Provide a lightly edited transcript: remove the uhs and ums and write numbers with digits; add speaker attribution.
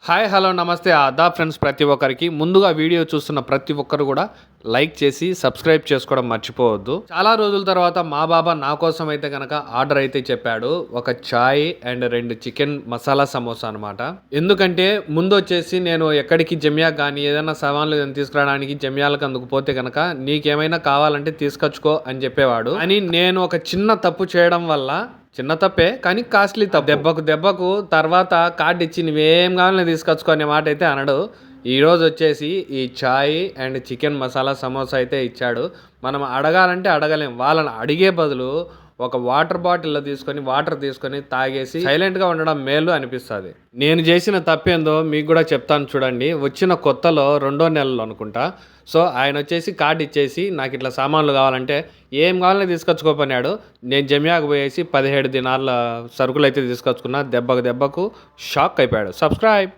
Speaker 1: Hi hello నమస్తే Aadab friends. ప్రతి ఒక్కరికి ముందుగా వీడియో చూస్తున్న ప్రతి ఒక్కరు కూడా లైక్ చేసి సబ్స్క్రైబ్ చేసుకోవడం మర్చిపోవద్దు. చాలా రోజుల తర్వాత మా బాబా నా కోసం అయితే కనుక ఆర్డర్ అయితే చెప్పాడు. ఒక చాయ్ అండ్ 2 చికెన్ మసాలా సమోసా అనమాట. ఎందుకంటే ముందు వచ్చేసి నేను ఎక్కడికి జమియా కానీ ఏదైనా సామాన్లు తీసుకురావడానికి జమియాలకు అందుకు పోతే కనుక నీకేమైనా కావాలంటే తీసుకొచ్చుకో అని చెప్పేవాడు. అని నేను ఒక చిన్న తప్పు చేయడం వల్ల, చిన్న తప్పే కానీ కాస్ట్లీ తప్పు, దెబ్బకు తర్వాత కార్డు ఇచ్చి నువ్వేం కావాలని తీసుకొచ్చుకో అనే మాట అయితే అనడు. ఈరోజు వచ్చేసి ఈ చాయ్ అండ్ చికెన్ మసాలా సమోసా అయితే ఇచ్చాడు. మనం అడగాలంటే అడగలేం. వాళ్ళని అడిగే బదులు ఒక వాటర్ బాటిల్లో తీసుకొని వాటర్ తీసుకొని తాగేసి సైలెంట్గా ఉండడం మేలు అనిపిస్తుంది. నేను చేసిన తప్పేందో మీకు కూడా చెప్తాను చూడండి. వచ్చిన కొత్తలో 2వ నెలలో అనుకుంటా. సో ఆయన వచ్చేసి కార్డు ఇచ్చేసి నాకు ఇట్లా సామాన్లు కావాలంటే ఏం కావాలని తీసుకొచ్చుకోపోయాడు. నేను జమియాకు పోయేసి 17 దినాల సరుకులు అయితే తీసుకొచ్చుకున్నా. దెబ్బకు షాక్ అయిపోయాడు. సబ్స్క్రైబ్.